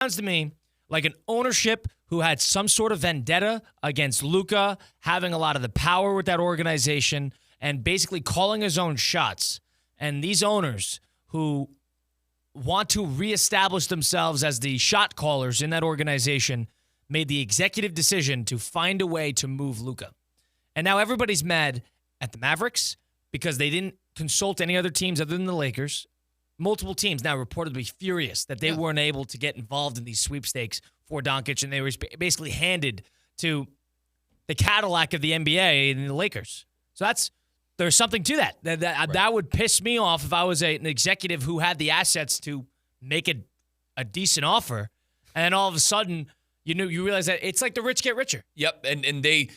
sounds to me like an ownership who had some sort of vendetta against Luka, having a lot of the power with that organization, and basically calling his own shots. And these owners who want to reestablish themselves as the shot callers in that organization made the executive decision to find a way to move Luka. And now everybody's mad at the Mavericks because they didn't consult any other teams other than the Lakers. Multiple teams now reportedly furious that they weren't able to get involved in these sweepstakes for Doncic, and they were basically handed to the Cadillac of the NBA and the Lakers. So there's something to that. That would piss me off if I was an executive who had the assets to make a decent offer, and then all of a sudden you realize that it's like the rich get richer. Yep, and they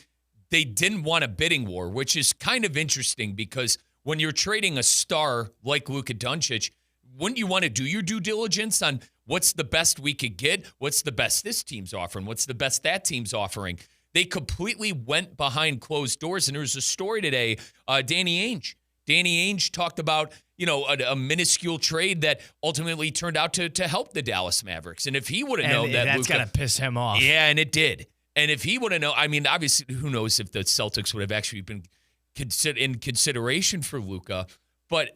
didn't want a bidding war, which is kind of interesting because when you're trading a star like Luka Doncic, wouldn't you want to do your due diligence on what's the best we could get? What's the best this team's offering? What's the best that team's offering? They completely went behind closed doors. And there's a story today, Danny Ainge talked about, a minuscule trade that ultimately turned out to help the Dallas Mavericks. And if he would have known that that's going to piss him off. Yeah, and it did. And if he would have known, I mean, obviously, who knows if the Celtics would have actually been in consideration for Luka. But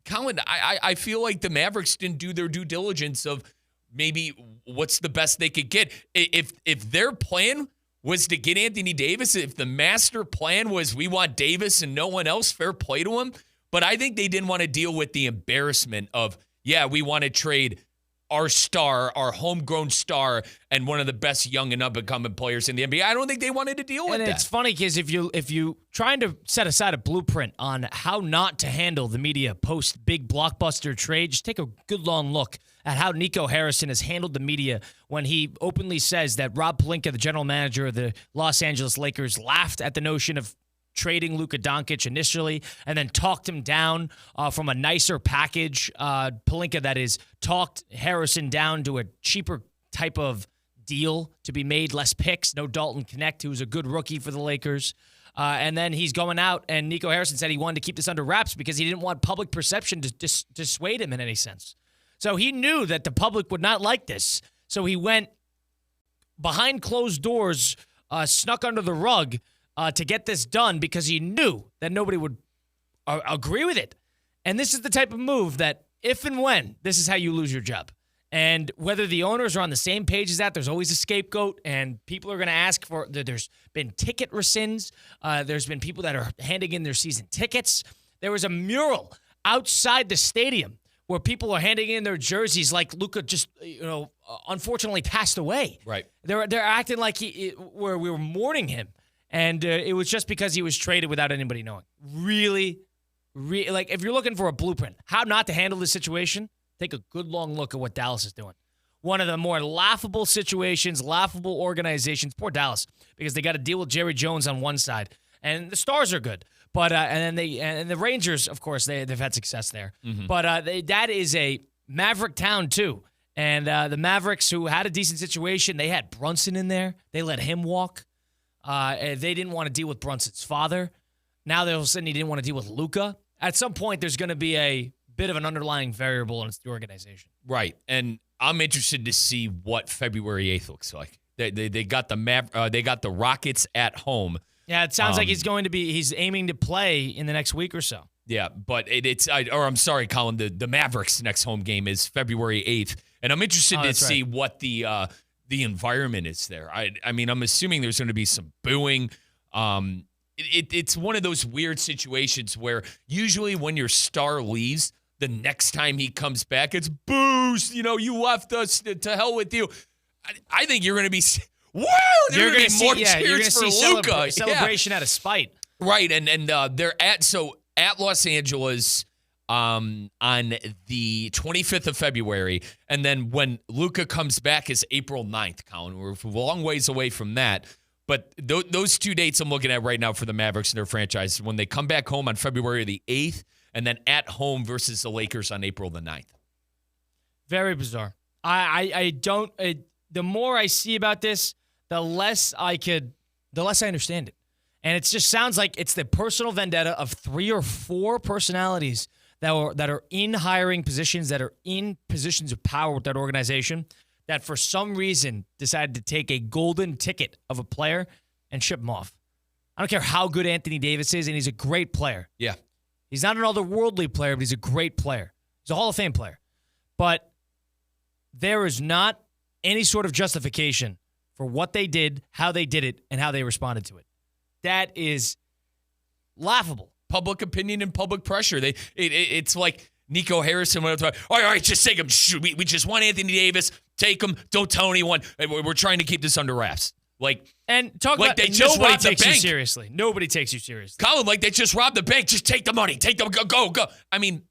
Colin, I feel like the Mavericks didn't do their due diligence of maybe what's the best they could get. If their plan was to get Anthony Davis, if the master plan was we want Davis and no one else, fair play to him. But I think they didn't want to deal with the embarrassment of, we want to trade our star, our homegrown star, and one of the best young and up-and-coming players in the NBA. I don't think they wanted to deal with that. And it's funny because if you trying to set aside a blueprint on how not to handle the media post big blockbuster trade, just take a good long look at how Nico Harrison has handled the media when he openly says that Rob Pelinka, the general manager of the Los Angeles Lakers, laughed at the notion of trading Luka Doncic initially and then talked him down from a nicer package. Pelinka, that is, talked Harrison down to a cheaper type of deal to be made, less picks, no Dalton Connect, who was a good rookie for the Lakers. And then he's going out, and Nico Harrison said he wanted to keep this under wraps because he didn't want public perception to dissuade him in any sense. So he knew that the public would not like this. So he went behind closed doors, snuck under the rug, to get this done because he knew that nobody would agree with it. And this is the type of move that if and when, this is how you lose your job. And whether the owners are on the same page as that, there's always a scapegoat, and people are going to ask for, there's been ticket rescinds. There's been people that are handing in their season tickets. There was a mural outside the stadium where people are handing in their jerseys like Luka just, unfortunately passed away. Right. They're acting like where we were mourning him. And it was just because he was traded without anybody knowing. Really, like if you're looking for a blueprint, how not to handle this situation, take a good long look at what Dallas is doing. One of the more laughable situations, laughable organizations. Poor Dallas, because they got to deal with Jerry Jones on one side, and the Stars are good, but and the Rangers, of course, they've had success there. Mm-hmm. But that is a Maverick town too, and the Mavericks, who had a decent situation, they had Brunson in there. They let him walk. They didn't want to deal with Brunson's father. Now they're all of a sudden he didn't want to deal with Luka. At some point, there's going to be a bit of an underlying variable in the organization. Right, and I'm interested to see what February 8th looks like. They got the Rockets at home. Yeah, it sounds like he's aiming to play in the next week or so. Yeah, but I'm sorry, Colin, the Mavericks' next home game is February 8th, and I'm interested to see what the environment is there. I mean, I'm assuming there's going to be some booing. It's one of those weird situations where usually when your star leaves, the next time he comes back, it's boos. You left us, to hell with you. I think you're going to be, woo! You're going to see more cheers for Luka. Celebration out of spite. Right, and they're at Los Angeles on the 25th of February, and then when Luka comes back is April 9th, Colin. We're a long ways away from that. But those 2 dates I'm looking at right now for the Mavericks and their franchise, when they come back home on February the 8th, and then at home versus the Lakers on April the 9th. Very bizarre. I don't. The more I see about this, the less I understand it. And it just sounds like it's the personal vendetta of 3 or 4 personalities that are in hiring positions, that are in positions of power with that organization, that for some reason decided to take a golden ticket of a player and ship him off. I don't care how good Anthony Davis is, and he's a great player. Yeah. He's not an otherworldly player, but he's a great player. He's a Hall of Fame player. But there is not any sort of justification for what they did, how they did it, and how they responded to it. That is laughable. Public opinion and public pressure. It's like Nico Harrison went up to, all right, just take him. We just want Anthony Davis. Take him. Don't tell anyone. We're trying to keep this under wraps. And talk like about they just nobody robbed the takes you bank. seriously. Nobody takes you seriously. Colin, like they just robbed the bank. Just take the money. Take them. Go. I mean,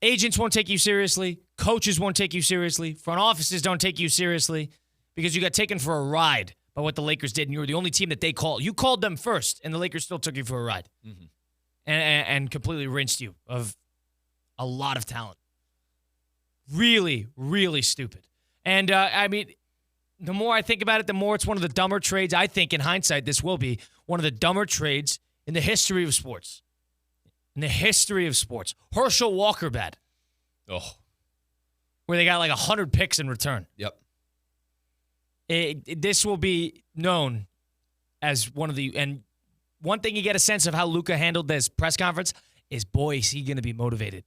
agents won't take you seriously. Coaches won't take you seriously. Front offices don't take you seriously because you got taken for a ride by what the Lakers did, and you were the only team that they called. You called them first, and the Lakers still took you for a ride and completely rinsed you of a lot of talent. Really, really stupid. And, I mean, the more I think about it, the more it's one of the dumber trades. I think, in hindsight, this will be one of the dumber trades in the history of sports. In the history of sports. Herschel Walker bad. oh, Where they got like 100 picks in return. yep. This will be known as one of the, and one thing you get a sense of how Luka handled this press conference is, boy, is he going to be motivated.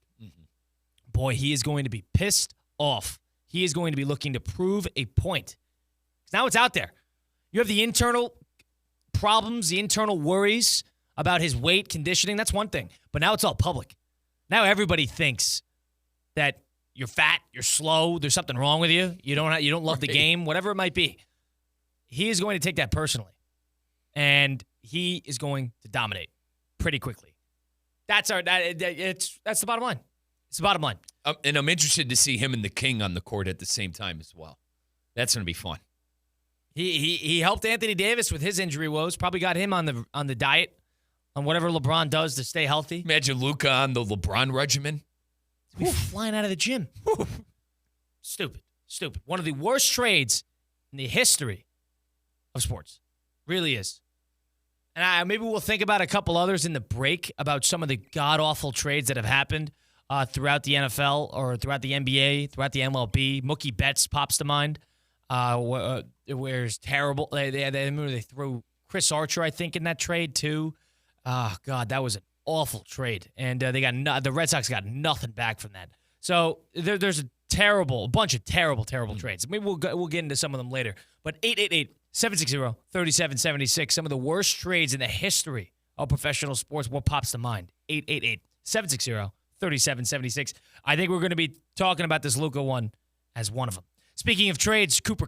Boy, he is going to be pissed off. He is going to be looking to prove a point. Now it's out there. You have the internal problems, the internal worries about his weight, conditioning. That's one thing. But now it's all public. Now everybody thinks that you're fat, you're slow, there's something wrong with you. You don't love the game, whatever it might be. He is going to take that personally. And he is going to dominate pretty quickly. That's the bottom line. It's the bottom line. And I'm interested to see him and the King on the court at the same time as well. That's going to be fun. He helped Anthony Davis with his injury woes. Probably got him on the diet, on whatever LeBron does to stay healthy. Imagine Luka on the LeBron regimen. He's flying out of the gym. Stupid. One of the worst trades in the history of sports. Really is. And maybe we'll think about a couple others in the break about some of the god-awful trades that have happened throughout the NFL or throughout the NBA, throughout the MLB. Mookie Betts pops to mind. Where it's terrible. They threw Chris Archer, I think, in that trade too. Oh God, that was an awful trade, and the Red Sox got nothing back from that. So there's a bunch of terrible trades. Maybe we'll get into some of them later. But 888-760-3776, some of the worst trades in the history of professional sports. What pops to mind? 888-760-3776. I think we're going to be talking about this Luka one as one of them. Speaking of trades, Cooper